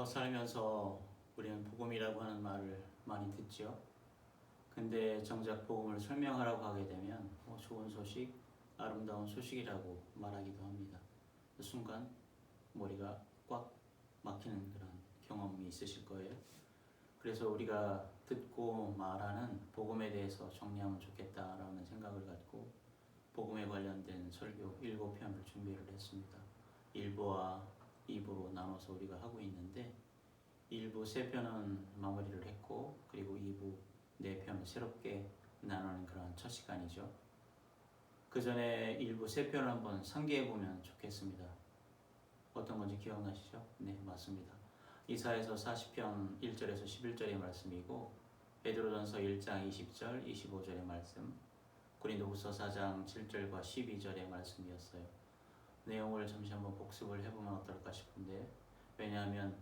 살면서 우리는 복음이라고 하는 말을 많이 듣죠. 근데 정작 복음을 설명하라고 하게 되면 좋은 소식, 아름다운 소식이라고 말하기도 합니다. 그 순간 머리가 꽉 막히는 그런 경험이 있으실 거예요. 그래서 우리가 듣고 말하는 복음에 대해서 정리하면 좋겠다라는 생각을 갖고 복음에 관련된 설교 7편을 준비를 했습니다. 1부와 2부로 나눠서 우리가 하고 있는데 1부 3편은 마무리를 했고 그리고 2부 4편을 새롭게 나누는 그런 첫 시간이죠. 그 전에 1부 3편을 한번 상기해 보면 좋겠습니다. 어떤 건지 기억나시죠? 네, 맞습니다. 이사야서 40편 1절에서 11절의 말씀이고 베드로전서 1장 20절, 25절의 말씀, 고린도후서 4장 7절과 12절의 말씀이었어요. 내용을 잠시 한번 복습을 해보면 어떨까 싶은데, 왜냐하면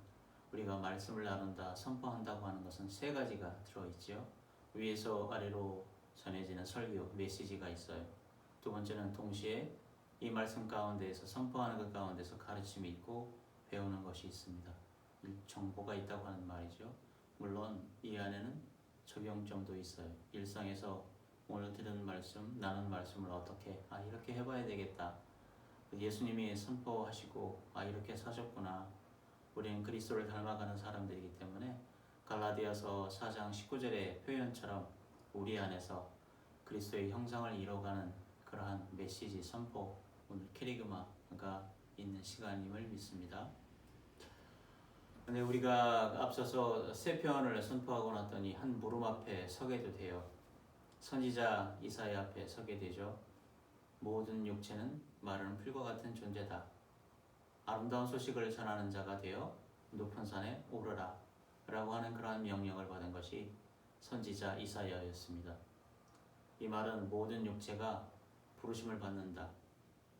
우리가 말씀을 나눈다, 선포한다고 하는 것은 3가지가 들어있죠. 위에서 아래로 전해지는 설교, 메시지가 있어요. 두 번째는 동시에 이 말씀 가운데에서 선포하는 것 가운데서 가르침이 있고 배우는 것이 있습니다. 정보가 있다고 하는 말이죠. 물론 이 안에는 적용점도 있어요. 일상에서 오늘 들은 말씀, 나눈 말씀을 어떻게 이렇게 해봐야 되겠다. 예수님이 선포하시고 이렇게 사셨구나. 우리는 그리스도를 닮아가는 사람들이기 때문에 갈라디아서 4장 19절의 표현처럼 우리 안에서 그리스도의 형상을 이뤄가는 그러한 메시지 선포, 오늘 캐리그마가 있는 시간임을 믿습니다. 근데 우리가 앞서서 3편을 선포하고 났더니 한 무릎 앞에 서게 돼요. 선지자 이사야 앞에 서게 되죠. 모든 육체는 마르는 풀과 같은 존재다. 아름다운 소식을 전하는 자가 되어 높은 산에 오르라 라고 하는 그러한 명령을 받은 것이 선지자 이사야였습니다. 이 말은 모든 육체가 부르심을 받는다.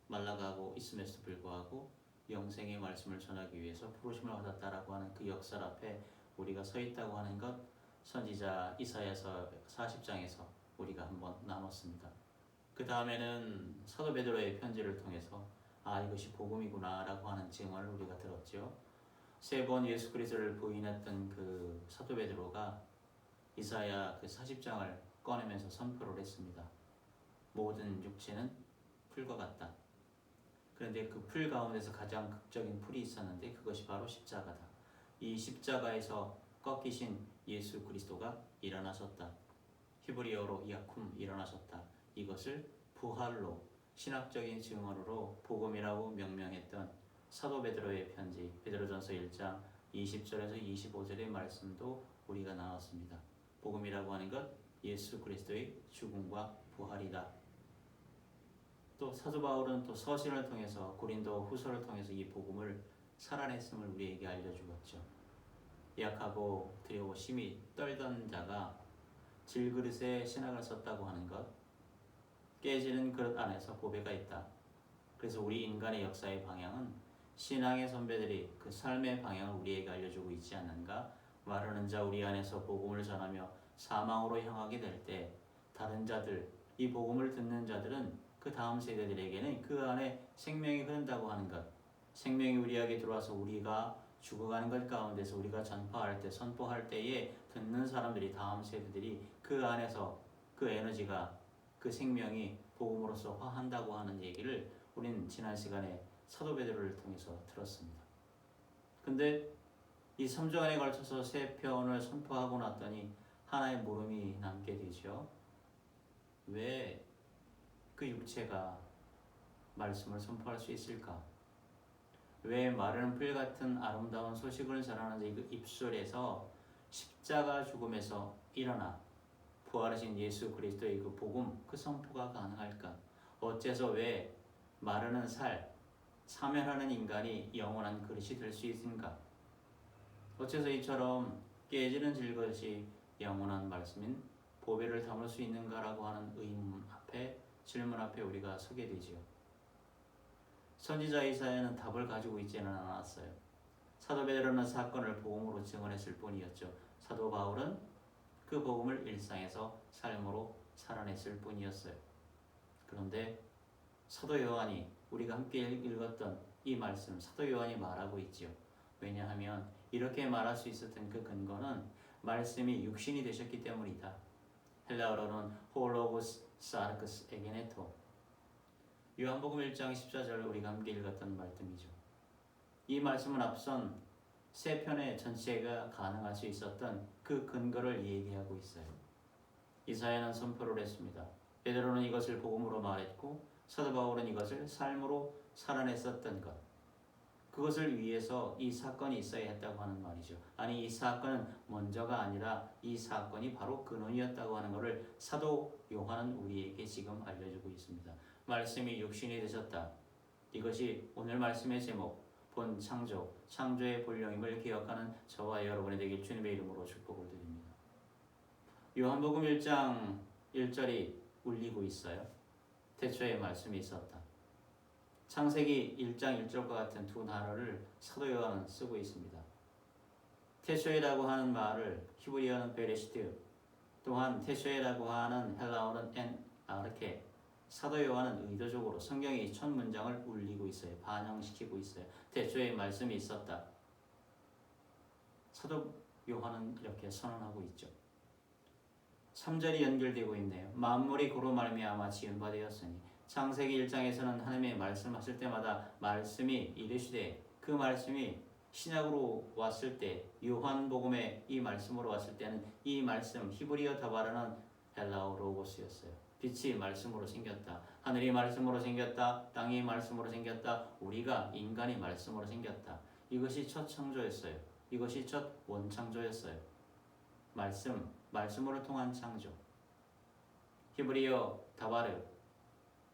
말라가고 있음에도 불구하고 영생의 말씀을 전하기 위해서 부르심을 받았다라고 하는 그 역사 앞에 우리가 서 있다고 하는 것, 선지자 이사야서 40장에서 우리가 한번 나눴습니다. 그 다음에는 사도 베드로의 편지를 통해서 이것이 복음이구나 라고 하는 증언을 우리가 들었죠. 3번 예수 그리스도를 부인했던 그 사도 베드로가 이사야 그 40장을 꺼내면서 선포를 했습니다. 모든 육체는 풀과 같다. 그런데 그 풀 가운데서 가장 극적인 풀이 있었는데 그것이 바로 십자가다. 이 십자가에서 꺾이신 예수 그리스도가 일어나셨다. 히브리어로 야쿰, 일어나셨다. 이것을 부활로 신학적인 증언으로 복음이라고 명명했던 사도 베드로의 편지 베드로전서 1장 20절에서 25절의 말씀도 우리가 나눴습니다. 복음이라고 하는 것 예수 그리스도의 죽음과 부활이다. 또 사도 바울은 또 서신을 통해서 고린도 후서를 통해서 이 복음을 살아냈음을 우리에게 알려주었죠. 약하고 두려워 심히 떨던 자가 질그릇에 신학을 썼다고 하는 것, 깨지는 그릇 안에서 보배가 있다. 그래서 우리 인간의 역사의 방향은 신앙의 선배들이 그 삶의 방향을 우리에게 알려주고 있지 않는가? 마르는 자 우리 안에서 복음을 전하며 사망으로 향하게 될 때 다른 자들, 이 복음을 듣는 자들은 그 다음 세대들에게는 그 안에 생명이 흐른다고 하는 것, 생명이 우리에게 들어와서 우리가 죽어가는 것 가운데서 우리가 전파할 때, 선포할 때에 듣는 사람들이, 다음 세대들이 그 안에서 그 에너지가, 그 생명이 복음으로서 화한다고 하는 얘기를 우리는 지난 시간에 사도 베드로를 통해서 들었습니다. 근데 이 3주간에 걸쳐서 3편을 선포하고 났더니 하나의 물음이 남게 되죠. 왜 그 육체가 말씀을 선포할 수 있을까? 왜 마르는 풀 같은 아름다운 소식을 전하는 그 입술에서 십자가 죽음에서 일어나 부활하신 예수 그리스도의 그 복음, 그 선포가 가능할까? 어째서 왜 마르는 살, 사면하는 인간이 영원한 그릇이 될 수 있는가? 어째서 이처럼 깨지는 질것이 영원한 말씀인 보배를 담을 수 있는가라고 하는 의문 앞에, 질문 앞에 우리가 서게 되지요. 선지자 이사야는 답을 가지고 있지는 않았어요. 사도 베드로는 사건을 복음으로 증언했을 뿐이었죠. 사도 바울은 그 복음을 일상에서 삶으로 살아냈을 뿐이었어요. 그런데 사도 요한이, 우리가 함께 읽었던 이 말씀, 사도 요한이 말하고 있지요. 왜냐하면 이렇게 말할 수 있었던 그 근거는 말씀이 육신이 되셨기 때문이다. 헬라어로는 홀로고스 사르크스 에게네토. 요한복음 1장 14절 우리가 함께 읽었던 말씀이죠. 이 말씀은 앞선 세 편의 전체가 가능할 수 있었던 그 근거를 얘기하고 있어요. 이사야는 선포를 했습니다. 베드로는 이것을 복음으로 말했고 사도 바울은 이것을 삶으로 살아냈었던 것. 그것을 위해서 이 사건이 있어야 했다고 하는 말이죠. 아니 이 사건은 먼저가 아니라 이 사건이 바로 근원이었다고 하는 것을 사도 요한은 우리에게 지금 알려주고 있습니다. 말씀이 육신이 되셨다. 이것이 오늘 말씀의 제목 본 창조, 창조의 본령임을 기억하는 저와 여러분이 되길 주님의 이름으로 축복을 드립니다. 요한복음 1장 1절이 울리고 있어요. 태초에 말씀이 있었다. 창세기 1장 1절과 같은 두 단어를 사도 요한은 쓰고 있습니다. 태초에라고 하는 말을 히브리어는 베레시트, 또한 태초에라고 하는 헬라어는 엔 아르케. 사도 요한은 의도적으로 성경의 첫 문장을 울리고 있어요. 반영시키고 있어요. 태초에 말씀이 있었다. 사도 요한은 이렇게 선언하고 있죠. 3절이 연결되고 있네요. 만물이 그로 말미암아 지은 바 되었으니. 창세기 1장에서는 하나님의 말씀하실 때마다 말씀이 이르시되 그 말씀이 신약으로 왔을 때 요한복음에 이 말씀으로 왔을 때는 이 말씀 히브리어 다바라는 헬라어 로고스였어요. 빛이 말씀으로 생겼다. 하늘이 말씀으로 생겼다. 땅이 말씀으로 생겼다. 우리가 인간이 말씀으로 생겼다. 이것이 첫 창조였어요. 이것이 첫 원창조였어요. 말씀으로 통한 창조. 히브리어 다바르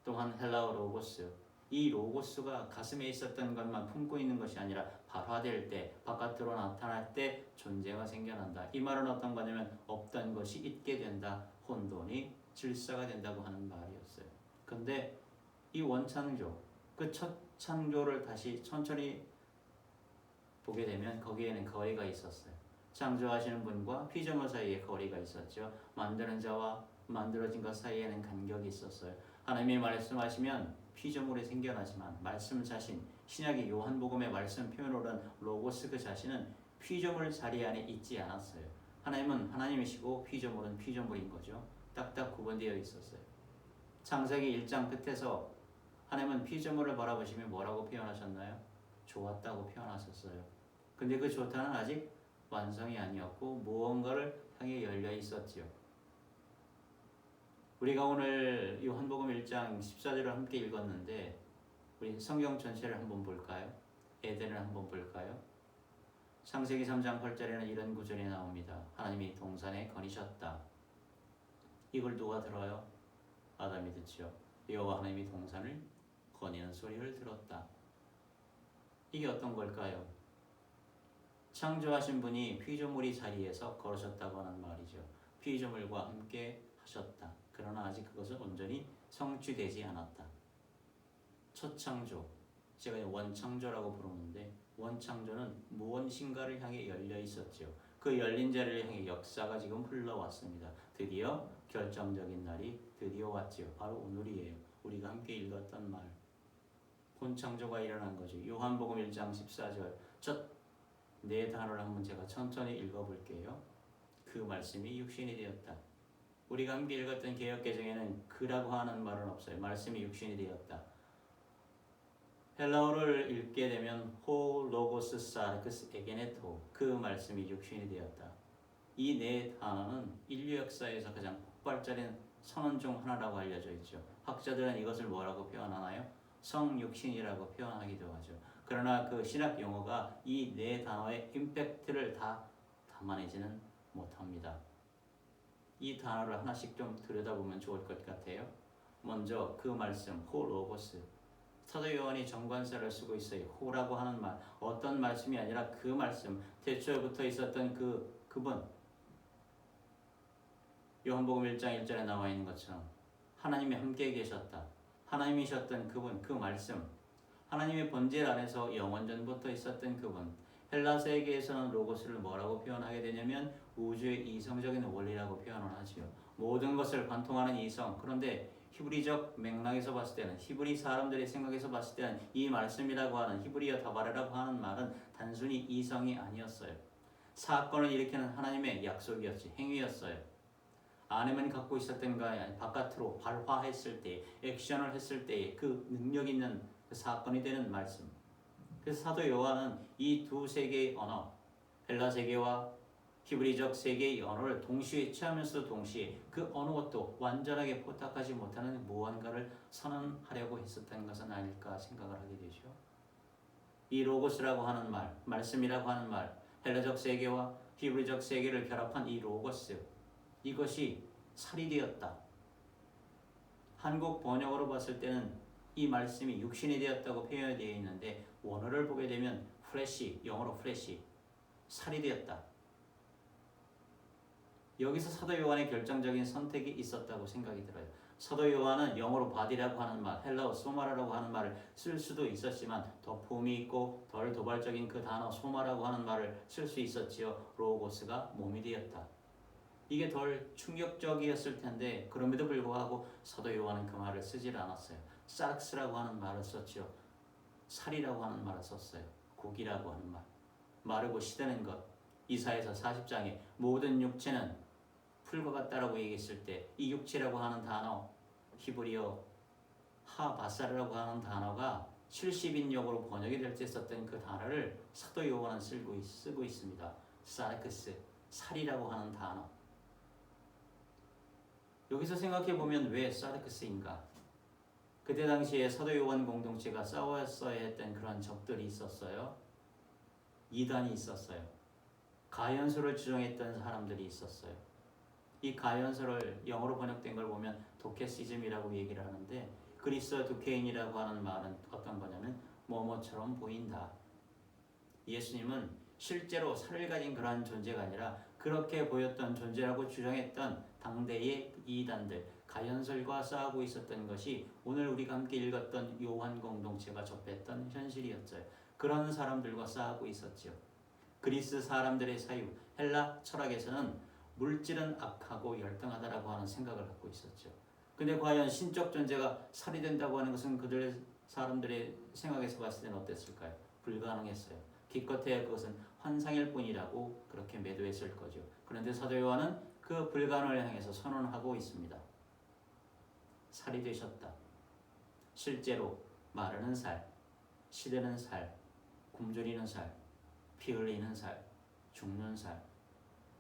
또한 헬라어 로고스. 이 로고스가 가슴에 있었던 것만 품고 있는 것이 아니라 발화될 때, 바깥으로 나타날 때 존재가 생겨난다. 이 말은 어떤 거냐면 없던 것이 있게 된다. 혼돈이 질서가 된다고 하는 말이었어요. 근데 이 원창조, 그 첫 창조를 다시 천천히 보게 되면 거기에는 거리가 있었어요. 창조하시는 분과 피조물 사이에 거리가 있었죠. 만드는 자와 만들어진 것 사이에는 간격이 있었어요. 하나님이 말씀하시면 피조물이 생겨나지만 말씀 자신, 신약의 요한복음의 말씀 표현으로는 로고스 그 자신은 피조물 자리 안에 있지 않았어요. 하나님은 하나님이시고 피조물은 피조물인 거죠. 딱딱 구분되어 있었어요. 창세기 1장 끝에서 하나님은 피조물을 바라보시며 뭐라고 표현하셨나요? 좋았다고 표현하셨어요. 근데 그 좋다는 아직 완성이 아니었고 무언가를 향해 열려 있었지요. 우리가 오늘 요한복음 1장 14절을 함께 읽었는데 우리 성경 전체를 한번 볼까요? 에덴을 한번 볼까요? 창세기 3장 8절에는 이런 구절이 나옵니다. 하나님이 동산에 거니셨다. 이걸 누가 들어요? 아담이 듣죠. 여호와 하나님이 동산을 거니는 소리를 들었다. 이게 어떤 걸까요? 창조하신 분이 피조물이 자리에서 걸으셨다고 하는 말이죠. 피조물과 함께 하셨다. 그러나 아직 그것은 온전히 성취되지 않았다. 첫 창조, 제가 원창조라고 부르는데 원창조는 무언신가를 향해 열려 있었죠. 그 열린 자리를 향해 역사가 지금 흘러왔습니다. 드디어 결정적인 날이 드디어 왔지요. 바로 오늘이에요. 우리가 함께 읽었던 말. 본창조가 일어난 거죠. 요한복음 1장 14절 첫 네 단어를 한번 제가 천천히 읽어볼게요. 그 말씀이 육신이 되었다. 우리가 함께 읽었던 개역개정에는 그라고 하는 말은 없어요. 말씀이 육신이 되었다. 헬라어를 읽게 되면 호 로고스 사르크스 에게네토 그 말씀이 육신이 되었다. 이 네 단어는 인류 역사에서 가장 폭발적인 선언 중 하나라고 알려져 있죠. 학자들은 이것을 뭐라고 표현하나요? 성육신이라고 표현하기도 하죠. 그러나 그 신학 용어가 이 네 단어의 임팩트를 다 담아내지는 못합니다. 이 단어를 하나씩 좀 들여다보면 좋을 것 같아요. 먼저 그 말씀 호 로고스. 사도 요한이 정관사를 쓰고 있어요. 호라고 하는 말, 어떤 말씀이 아니라 그 말씀, 태초부터 있었던 그분. 요한복음 1장 1절에 나와 있는 것처럼 하나님이 함께 계셨다. 하나님이셨던 그분, 그 말씀. 하나님의 본질 안에서 영원전부터 있었던 그분. 헬라 세계에서는 로고스를 뭐라고 표현하게 되냐면 우주의 이성적인 원리라고 표현을 하지요. 모든 것을 관통하는 이성. 그런데 히브리적 맥락에서 봤을 때는, 히브리 사람들의 생각에서 봤을 때는 이 말씀이라고 하는, 히브리어 다바레라고 하는 말은 단순히 이성이 아니었어요. 사건을 일으키는 하나님의 약속이었지, 행위였어요. 안에만 갖고 있었던 거 아니라 바깥으로 발화했을 때, 액션을 했을 때 그 능력 있는 그 사건이 되는 말씀. 그래서 사도 요한은 이 두 세계의 언어, 헬라 세계와 히브리적 세계의 언어를 동시에 취하면서도 동시에 그 어느 것도 완전하게 포착하지 못하는 무언가를 선언하려고 했었던 것은 아닐까 생각을 하게 되죠. 이 로고스라고 하는 말, 말씀이라고 하는 말, 헬라적 세계와 히브리적 세계를 결합한 이 로고스, 이것이 살이 되었다. 한국 번역으로 봤을 때는 이 말씀이 육신이 되었다고 표현이 되어 있는데 원어를 보게 되면 플래시, 영어로 플래시, 살이 되었다. 여기서 사도 요한의 결정적인 선택이 있었다고 생각이 들어요. 사도 요한은 영어로 바디라고 하는 말, 헬라어 소마라라고 하는 말을 쓸 수도 있었지만 더 품이 있고 덜 도발적인 그 단어 소마라고 하는 말을 쓸 수 있었지요. 로고스가 몸이 되었다. 이게 덜 충격적이었을 텐데 그럼에도 불구하고 사도 요한은 그 말을 쓰질 않았어요. 사르스라고 하는 말을 썼죠. 살이라고 하는 말을 썼어요. 고기라고 하는 말. 마르고 시드는 것. 이사야서 40장에 모든 육체는 풀과 같다라고 얘기했을 때 이 육체라고 하는 단어, 히브리어 하바사르라고 하는 단어가 70인역으로 번역이 될 때 썼던 그 단어를 사도 요한은 쓰고 있습니다. 사르크스, 살이라고 하는 단어. 여기서 생각해 보면 왜 사르크스인가? 그때 당시에 사도 요한 공동체가 싸웠어야 했던 그런 적들이 있었어요. 이단이 있었어요. 가연서를 주장했던 사람들이 있었어요. 이 가연서를 영어로 번역된 걸 보면 도케시즘이라고 얘기를 하는데 그리스어 두케인이라고 하는 말은 어떤 거냐면 뭐뭐처럼 보인다. 예수님은 실제로 살을 가진 그러한 존재가 아니라 그렇게 보였던 존재라고 주장했던 당대의 이단들, 가연설과 싸우고 있었던 것이 오늘 우리가 함께 읽었던 요한 공동체가 접했던 현실이었죠. 그런 사람들과 싸우고 있었죠. 그리스 사람들의 사유, 헬라 철학에서는 물질은 악하고 열등하다라고 하는 생각을 갖고 있었죠. 근데 과연 신적 존재가 살이 된다고 하는 것은 그들 사람들의 생각에서 봤을 때는 어땠을까요? 불가능했어요. 기껏해야 그것은 환상일 뿐이라고 그렇게 매도했을 거죠. 그런데 사도 요한은 그 불가능을 향해서 선언하고 있습니다. 살이 되셨다. 실제로 마르는 살, 시드는 살, 굶주리는 살, 피 흘리는 살, 죽는 살,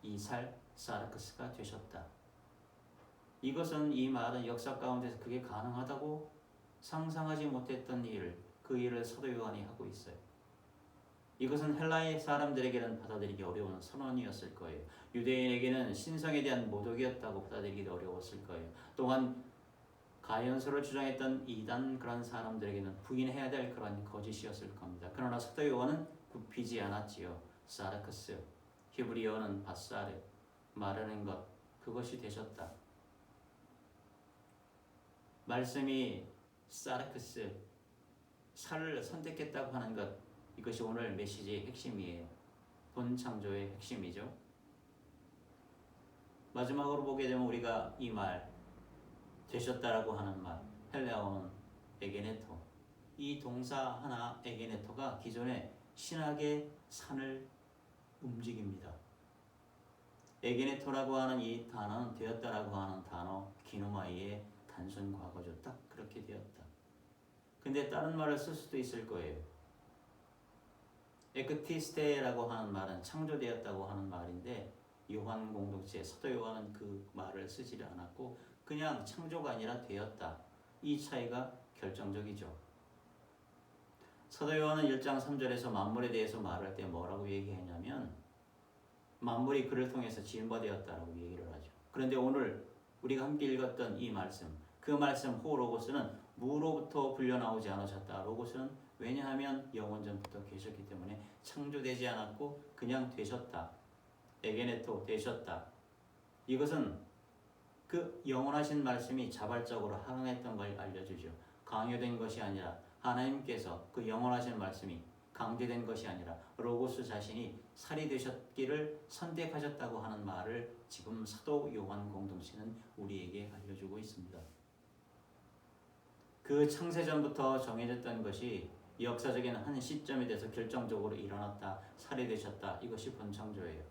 이 살 사르크스가 되셨다. 이것은 이 말은 역사 가운데서 그게 가능하다고 상상하지 못했던 일을 그 일을 사도 요한이 하고 있어요. 이것은 헬라의 사람들에게는 받아들이기 어려운 선언이었을 거예요. 유대인에게는 신성에 대한 모독이었다고 받아들이기도 어려웠을 거예요. 또한 가연서를 주장했던 이단 그런 사람들에게는 부인해야 될 그런 거짓이었을 겁니다. 그러나 사도 요한은 굽히지 않았지요. 사르크스, 히브리어는 바사르, 마르는 것, 그것이 되셨다. 말씀이 사르크스, 살을 선택했다고 하는 것, 이것이 오늘 메시지의 핵심이에요. 본창조의 핵심이죠. 마지막으로 보게 되면 우리가 이 말, 되셨다라고 하는 말, 헬라어는 에게네토. 이 동사 하나 에게네토가 기존의 신학의 산을 움직입니다. 에게네토라고 하는 이 단어는 되었다라고 하는 단어, 기노마이의 단순 과거죠. 딱 그렇게 되었다. 근데 다른 말을 쓸 수도 있을 거예요. 에크티스테라고 하는 말은 창조되었다고 하는 말인데 요한 공동체 사도 요한은 그 말을 쓰지 않았고 그냥 창조가 아니라 되었다. 이 차이가 결정적이죠. 사도 요한은 1장 3절에서 만물에 대해서 말할 때 뭐라고 얘기했냐면 만물이 그를 통해서 지음바되었다라고 얘기를 하죠. 그런데 오늘 우리가 함께 읽었던 이 말씀, 그 말씀 호로고스는 무로부터 불려나오지 않으셨다. 로고스는 왜냐하면 영원전부터 계셨기 때문에 창조되지 않았고 그냥 되셨다. 에게네토 되셨다. 이것은 그 영원하신 말씀이 자발적으로 항해했던 걸 알려주죠. 강요된 것이 아니라 하나님께서 그 영원하신 말씀이 강제된 것이 아니라 로고스 자신이 살이 되셨기를 선택하셨다고 하는 말을 지금 사도 요한 공동체는 우리에게 알려주고 있습니다. 그 창세전부터 정해졌던 것이 역사적인 한 시점에 대해서 결정적으로 일어났다, 살해되셨다. 이것이 본창조예요.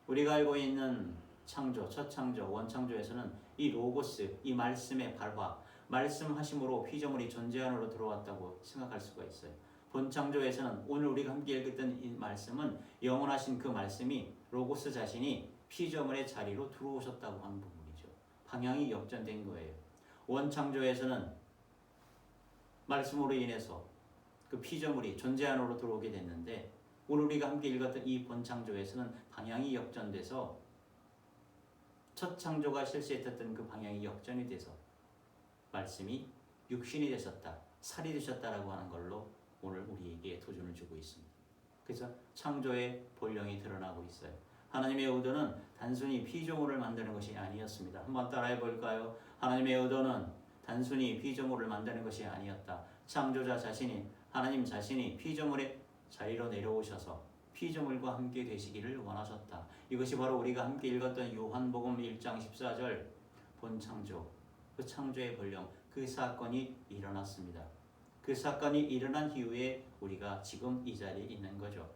우리가 알고 있는 창조, 첫 창조, 원창조에서는 이 로고스, 이 말씀의 발화, 말씀하심으로 피조물이 존재 안으로 들어왔다고 생각할 수가 있어요. 본창조에서는 오늘 우리가 함께 읽었던 이 말씀은 영원하신 그 말씀이 로고스 자신이 피조물의 자리로 들어오셨다고 하는 부분이죠. 방향이 역전된 거예요. 원창조에서는 말씀으로 인해서 그 피조물이 존재 안으로 들어오게 됐는데 오늘 우리가 함께 읽었던 이 본창조에서는 방향이 역전돼서 첫 창조가 실시했던 그 방향이 역전이 돼서 말씀이 육신이 되셨다, 살이 되셨다라고 하는 걸로 오늘 우리에게 도전을 주고 있습니다. 그래서 창조의 본령이 드러나고 있어요. 하나님의 의도는 단순히 피조물을 만드는 것이 아니었습니다. 한번 따라해 볼까요? 하나님의 의도는 단순히 피조물을 만드는 것이 아니었다. 창조자 자신이, 하나님 자신이 피조물의 자리로 내려오셔서 피조물과 함께 되시기를 원하셨다. 이것이 바로 우리가 함께 읽었던 요한복음 1장 14절 본창조, 그 창조의 본령, 그 사건이 일어났습니다. 그 사건이 일어난 이후에 우리가 지금 이 자리에 있는 거죠.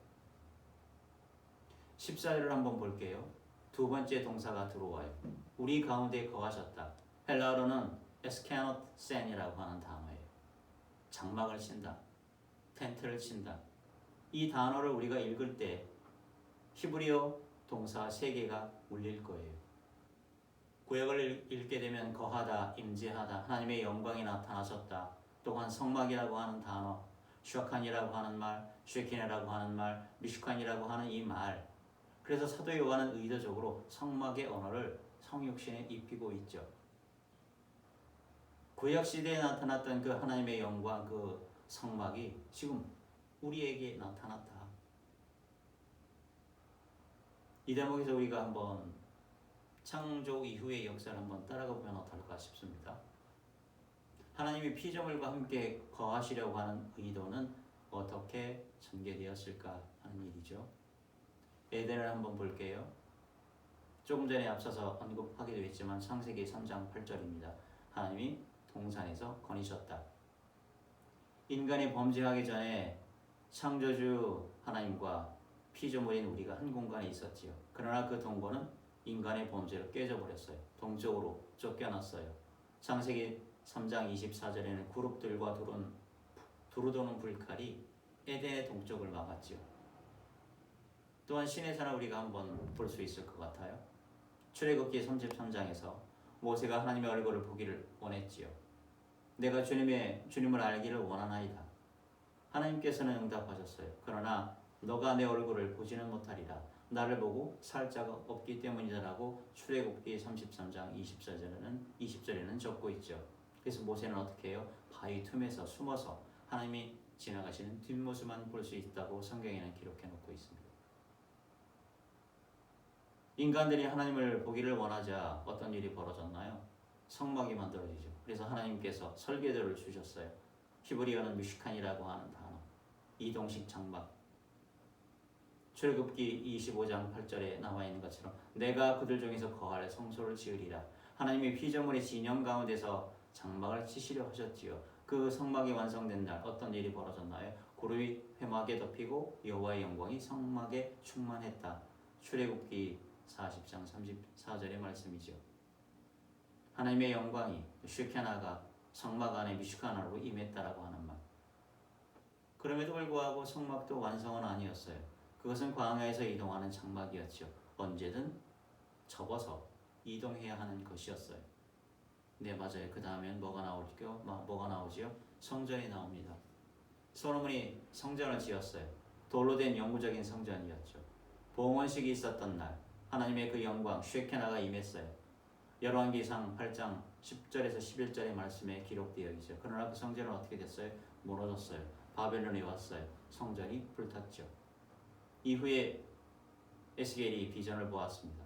14절을 한번 볼게요. 두 번째 동사가 들어와요. 우리 가운데 거하셨다. 헬라어로는 에스케노센이라고 하는 단어예요. 장막을 친다, 텐트를 친다. 이 단어를 우리가 읽을 때 히브리어 동사 3개가 울릴 거예요. 구약을 읽게 되면 거하다, 임재하다, 하나님의 영광이 나타나셨다. 또한 성막이라고 하는 단어, 슈아칸이라고 하는 말, 쉐킨이라고 하는 말, 미슈칸이라고 하는 이 말. 그래서 사도 요한은 의도적으로 성막의 언어를 성육신에 입히고 있죠. 구약 시대에 나타났던 그 하나님의 영광, 그 성막이 지금 우리에게 나타났다. 이 대목에서 우리가 한번 창조 이후의 역사를 한번 따라가 보면 어떨까 싶습니다. 하나님이 피조물과 함께 거하시려고 하는 의도는 어떻게 전개되었을까 하는 일이죠. 에덴을 한번 볼게요. 조금 전에 앞서서 언급하기도 했지만 창세기 3장 8절입니다. 하나님이 동산에서 거니셨다. 인간이 범죄하기 전에 창조주 하나님과 피조물인 우리가 한 공간에 있었지요. 그러나 그 동거는 인간의 범죄로 깨져버렸어요. 동쪽으로 쫓겨났어요. 창세기 3장 24절에는 그룹들과 두루도는 불칼이 에덴의 동쪽을 막았지요. 또한 신의 산을 우리가 한번 볼 수 있을 것 같아요. 출애굽기 33장에서 모세가 하나님의 얼굴을 보기를 원했지요. 내가 주님을 알기를 원하나이다. 하나님께서는 응답하셨어요. 그러나 너가 내 얼굴을 보지는 못하리라. 나를 보고 살 자가 없기 때문이다라고 출애굽기 33장 20절에는 적고 있죠. 그래서 모세는 어떻게 해요? 바위 틈에서 숨어서 하나님이 지나가시는 뒷모습만 볼 수 있다고 성경에는 기록해 놓고 있습니다. 인간들이 하나님을 보기를 원하자 어떤 일이 벌어졌나요? 성막이 만들어지죠. 그래서 하나님께서 설계도를 주셨어요. 히브리어는 미슈칸이라고 하는 단어, 이동식 장막. 출애굽기 25장 8절에 나와 있는 것처럼 내가 그들 중에서 거할 성소를 지으리라. 하나님이 피조물의 진영 가운데서 장막을 치시려 하셨지요. 그 성막이 완성된 날 어떤 일이 벌어졌나요? 구름이 회막에 덮이고 여호와의 영광이 성막에 충만했다. 출애굽기 40장 34절의 말씀이죠. 하나님의 영광이 슈케나가 성막 안에 미슈카나로 임했다라고 하는 말. 그럼에도 불구하고 성막도 완성은 아니었어요. 그것은 광야에서 이동하는 장막이었죠. 언제든 접어서 이동해야 하는 것이었어요. 네, 맞아요. 그 다음엔 뭐가 나오지요? 성전이 나옵니다. 솔로몬이 성전을 지었어요. 돌로 된 영구적인 성전이었죠. 봉헌식이 있었던 날 하나님의 그 영광 쉐케나가 임했어요. 열왕기상 8장 10절에서 11절의 말씀에 기록되어 있어요. 그러나 그 성전은 어떻게 됐어요? 무너졌어요. 바벨론에 왔어요. 성전이 불탔죠. 이후에 에스겔이 비전을 보았습니다.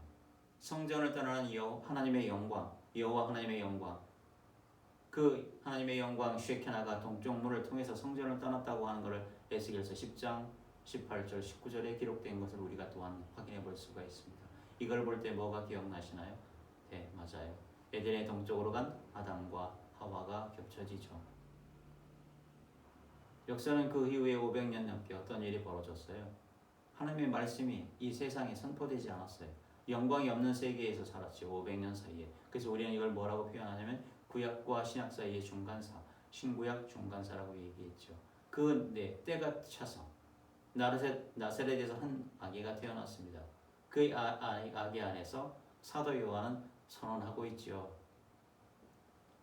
성전을 떠나는 하나님의 영광, 여호와 하나님의 영광, 그 하나님의 영광 쉐케나가 동쪽 문을 통해서 성전을 떠났다고 하는 것을 에스겔서 10장 18절 19절에 기록된 것을 우리가 또한 확인해 볼 수가 있습니다. 이걸 볼 때 뭐가 기억나시나요? 네, 맞아요. 에덴의 동쪽으로 간 아담과 하와가 겹쳐지죠. 역사는 그 이후에 500년 넘게 어떤 일이 벌어졌어요. 하나님의 말씀이 이 세상에 선포되지 않았어요. 영광이 없는 세계에서 살았죠. 500년 사이에. 그래서 우리는 이걸 뭐라고 표현하냐면 구약과 신약 사이의 중간사, 신구약 중간사라고 얘기했죠. 때가 차서 나사렛에서 한 아기가 태어났습니다. 그 아기 안에서 사도 요한은 선언하고 있죠.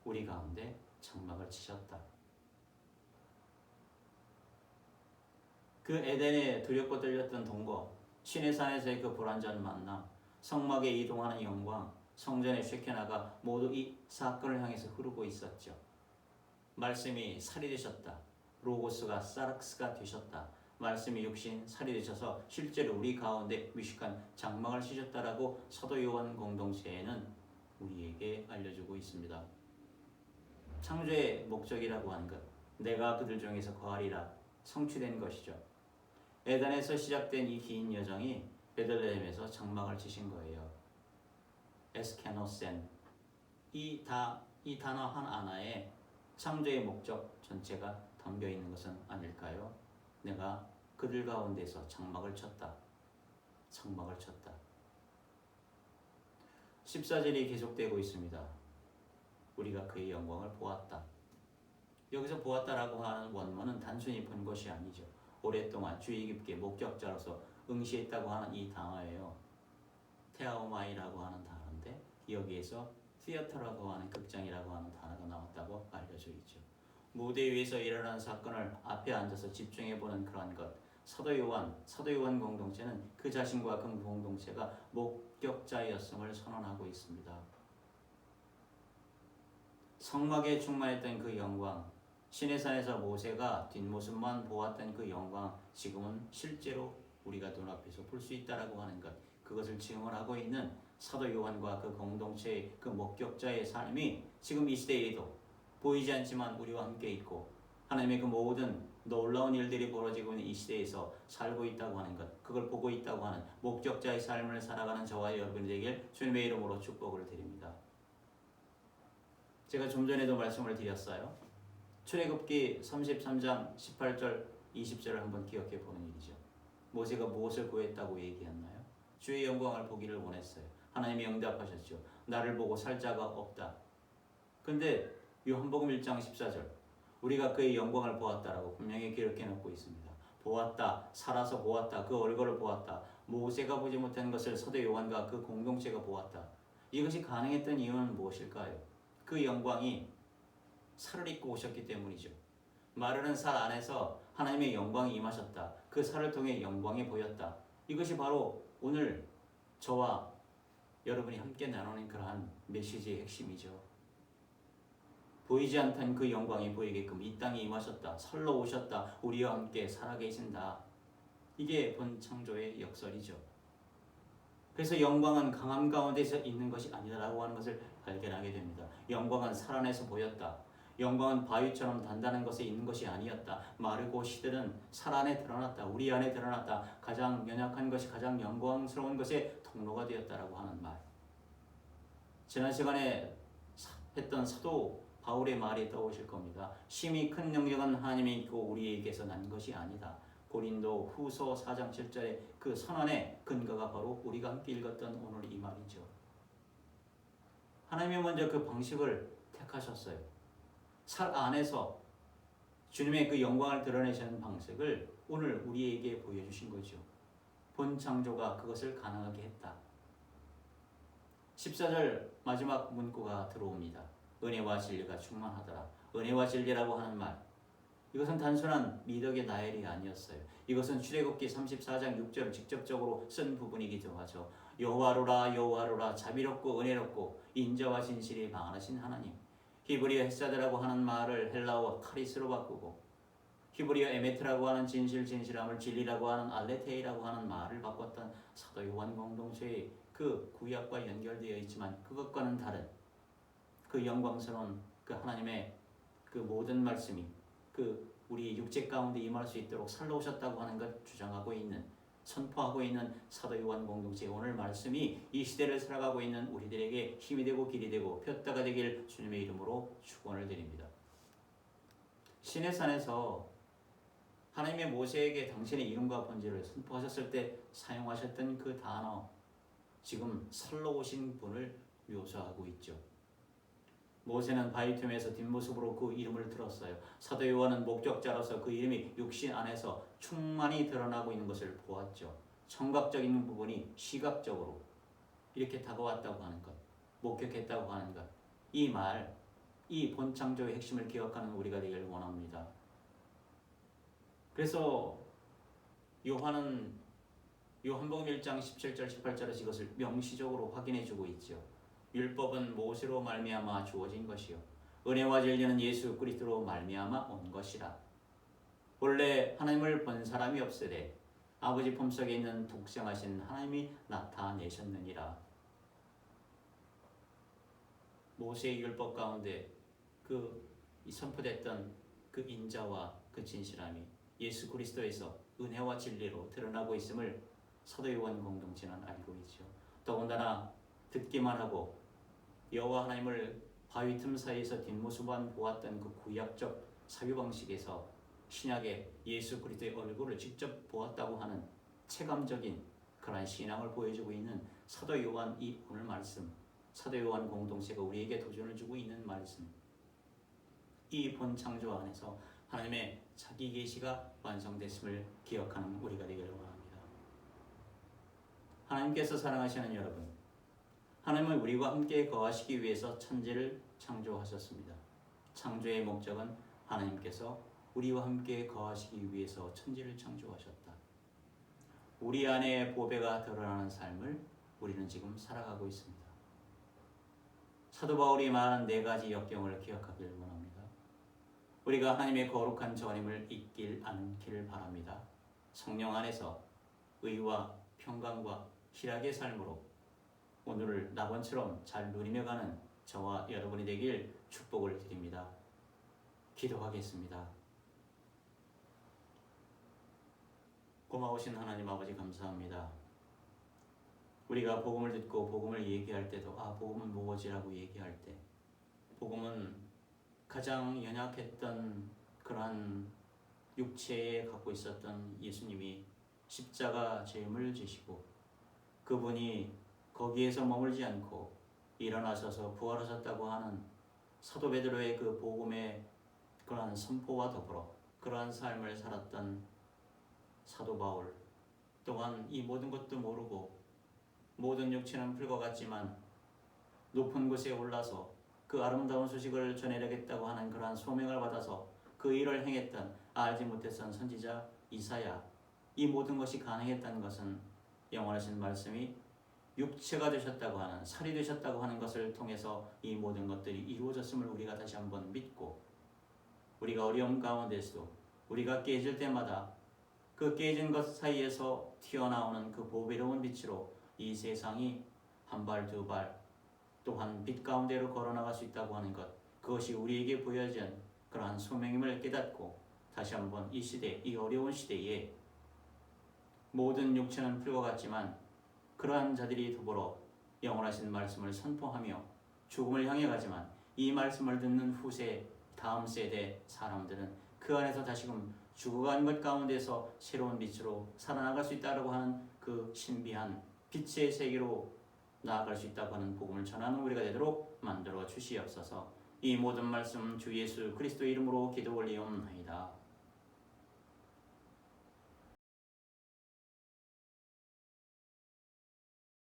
우리 가운데 장막을 치셨다. 그 에덴에 두렵고 떨렸던 동거, 신의 산에서의 그 불완전 만남, 성막에 이동하는 영광, 성전의 쉐케나가 모두 이 사건을 향해서 흐르고 있었죠. 말씀이 살이 되셨다. 로고스가 사락스가 되셨다. 말씀이 육신 살이 되셔서 실제로 우리 가운데 위식한 장막을 치셨다라고 사도 요한 공동체에는 우리에게 알려주고 있습니다. 창조의 목적이라고 하는 것, 내가 그들 중에서 거하리라 성취된 것이죠. 에덴에서 시작된 이 긴 여정이 베들레헴에서 장막을 치신 거예요. 에스케노센, 이 단어 하나에 창조의 목적 전체가 담겨 있는 것은 아닐까요? 내가 그들 가운데서 장막을 쳤다. 장막을 쳤다. 14절이 계속되고 있습니다. 우리가 그의 영광을 보았다. 여기서 보았다라고 하는 원문은 단순히 본 것이 아니죠. 오랫동안 주의 깊게 목격자로서 응시했다고 하는 이 단어예요. 테아오마이라고 하는 단어인데 여기에서 티어터라고 하는 극장이라고 하는 단어가 나왔다고 알려져 있죠. 무대 위에서 일어나는 사건을 앞에 앉아서 집중해보는 그런 것. 사도 요한 공동체는 그 자신과 그 공동체가 목격자였음을 선언하고 있습니다. 성막에 충만했던 그 영광, 시내산에서 모세가 뒷모습만 보았던 그 영광, 지금은 실제로 우리가 눈앞에서 볼 수 있다라고 하는 것, 그것을 증언하고 있는 사도 요한과 그 공동체의 그 목격자의 삶이 지금 이 시대에도 보이지 않지만 우리와 함께 있고 하나님의 그 모든 놀라운 일들이 벌어지고 있는 이 시대에서 살고 있다고 하는 것, 그걸 보고 있다고 하는 목격자의 삶을 살아가는 저와 여러분이 되길 주님의 이름으로 축복을 드립니다. 제가 좀 전에도 말씀을 드렸어요. 출애굽기 33장 18절 20절을 한번 기억해 보는 일이죠. 모세가 무엇을 구했다고 얘기했나요? 주의 영광을 보기를 원했어요. 하나님이 응답하셨죠. 나를 보고 살 자가 없다. 근데 요한복음 1장 14절 우리가 그의 영광을 보았다라고 분명히 기록해 놓고 있습니다. 보았다, 살아서 보았다, 그 얼굴을 보았다. 모세가 보지 못한 것을 사도 요한과 그 공동체가 보았다. 이것이 가능했던 이유는 무엇일까요? 그 영광이 살을 입고 오셨기 때문이죠. 마르는 살 안에서 하나님의 영광이 임하셨다. 그 살을 통해 영광이 보였다. 이것이 바로 오늘 저와 여러분이 함께 나누는 그러한 메시지의 핵심이죠. 보이지 않던 그 영광이 보이게끔 이 땅에 임하셨다. 살로 오셨다. 우리와 함께 살아계신다. 이게 본 창조의 역설이죠. 그래서 영광은 강함 가운데서 있는 것이 아니다라고 하는 것을 발견하게 됩니다. 영광은 살 안에서 보였다. 영광은 바위처럼 단단한 것에 있는 것이 아니었다. 마르고 시들은 살 안에 드러났다. 우리 안에 드러났다. 가장 연약한 것이 가장 영광스러운 것의 통로가 되었다라고 하는 말. 지난 시간에 했던 사도 바울의 말이 떠오실 겁니다. 심히 큰 능력은 하나님이 있고 우리에게서 난 것이 아니다. 고린도 후서 4장 7절의 그 선언의 근거가 바로 우리가 함께 읽었던 오늘 이 말이죠. 하나님이 먼저 그 방식을 택하셨어요. 살 안에서 주님의 그 영광을 드러내시는 방식을 오늘 우리에게 보여주신 거죠. 본 창조가 그것을 가능하게 했다. 14절 마지막 문구가 들어옵니다. 은혜와 진리가 충만하더라. 은혜와 진리라고 하는 말, 이것은 단순한 미덕의 나열이 아니었어요. 이것은 출애굽기 34장 6절을 직접적으로 쓴 부분이기도 하죠. 여호와로라 여호와로라 자비롭고 은혜롭고 인자와 진실이 많으신 하나님. 히브리어 헷사드라고 하는 말을 헬라어 카리스로 바꾸고 히브리어 에메트라고 하는 진실함을 진리라고 하는 알레테이라고 하는 말을 바꿨던 사도 요한 공동체의 그 구약과 연결되어 있지만 그것과는 다른 그 영광스러운 그 하나님의 그 모든 말씀이 그 우리 육체 가운데 임할 수 있도록 살러 오셨다고 하는 것 주장하고 있는 선포하고 있는 사도 요한 공동체 오늘 말씀이 이 시대를 살아가고 있는 우리들에게 힘이 되고 길이 되고 뼈다가 되길 주님의 이름으로 축원을 드립니다. 시내산에서 하나님의 모세에게 당신의 이름과 본질을 선포하셨을 때 사용하셨던 그 단어, 지금 살러 오신 분을 묘사하고 있죠. 모세는 바위 틈에서 뒷모습으로 그 이름을 들었어요. 사도 요한은 목격자로서 그 이름이 육신 안에서 충만히 드러나고 있는 것을 보았죠. 청각적인 부분이 시각적으로 이렇게 다가왔다고 하는 것, 목격했다고 하는 것, 이 말, 이 본창조의 핵심을 기억하는 우리가 되기를 원합니다. 그래서 요한은 요한복음 1장 17절 18절에서 이것을 명시적으로 확인해주고 있죠. 율법은 모세로 말미암아 주어진 것이요 은혜와 진리는 예수 그리스도로 말미암아 온 것이라. 본래 하나님을 본 사람이 없으되 아버지 품속에 있는 독생하신 하나님이 나타내셨느니라. 모세의 율법 가운데 그 선포됐던 그 인자와 그 진실함이 예수 그리스도에서 은혜와 진리로 드러나고 있음을 사도 요한 공동체는 알고 있죠. 더군다나 듣기만 하고 여호와 하나님을 바위 틈 사이에서 뒷모습만 보았던 그 구약적 사유방식에서 신약의 예수 그리스도의 얼굴을 직접 보았다고 하는 체감적인 그러한 신앙을 보여주고 있는 사도 요한 이 오늘 말씀, 사도 요한 공동체가 우리에게 도전을 주고 있는 말씀, 이 본창조 안에서 하나님의 자기 계시가 완성됐음을 기억하는 우리가 되기를 원합니다. 하나님께서 사랑하시는 여러분, 하나님은 우리와 함께 거하시기 위해서 천지를 창조하셨습니다. 창조의 목적은 하나님께서 우리와 함께 거하시기 위해서 천지를 창조하셨다. 우리 안에 보배가 드러나는 삶을 우리는 지금 살아가고 있습니다. 사도 바울이 말한 4가지 역경을 기억하기를 원합니다. 우리가 하나님의 거룩한 전임을 잊길 않기를 바랍니다. 성령 안에서 의와 평강과 희락의 삶으로 오늘을 낙원처럼 잘 누리며 가는 저와 여러분이 되길 축복을 드립니다. 기도하겠습니다. 고마우신 하나님 아버지 감사합니다. 우리가 복음을 듣고 복음을 얘기할 때도 복음은 무엇이라고 얘기할 때 복음은 가장 연약했던 그러한 육체에 갖고 있었던 예수님이 십자가 죄임을 지시고 그분이 거기에서 머물지 않고 일어나셔서 부활하셨다고 하는 사도 베드로의 그 복음의 그러한 선포와 더불어 그러한 삶을 살았던 사도 바울 또한 이 모든 것도 모르고 모든 육체는 풀과 같지만 높은 곳에 올라서 그 아름다운 소식을 전해야겠다고 하는 그러한 소명을 받아서 그 일을 행했던 알지 못했던 선지자 이사야, 이 모든 것이 가능했다는 것은 영원하신 말씀이 육체가 되셨다고 하는, 살이 되셨다고 하는 것을 통해서 이 모든 것들이 이루어졌음을 우리가 다시 한번 믿고, 우리가 어려움 가운데서도 우리가 깨질 때마다 그 깨진 것 사이에서 튀어나오는 그 보배로운 빛으로 이 세상이 한 발, 두 발, 또한 빛 가운데로 걸어나갈 수 있다고 하는 것, 그것이 우리에게 보여진 그러한 소명임을 깨닫고 다시 한번 이 시대, 이 어려운 시대에 모든 육체는 풀과 같지만 그러한 자들이 더불어 영원하신 말씀을 선포하며 죽음을 향해 가지만 이 말씀을 듣는 후세, 다음 세대 사람들은 그 안에서 다시금 죽어간 것 가운데서 새로운 빛으로 살아나갈 수 있다고 하는 그 신비한 빛의 세계로 나아갈 수 있다고 하는 복음을 전하는 우리가 되도록 만들어 주시옵소서. 이 모든 말씀 주 예수 그리스도 이름으로 기도 올리옵나이다.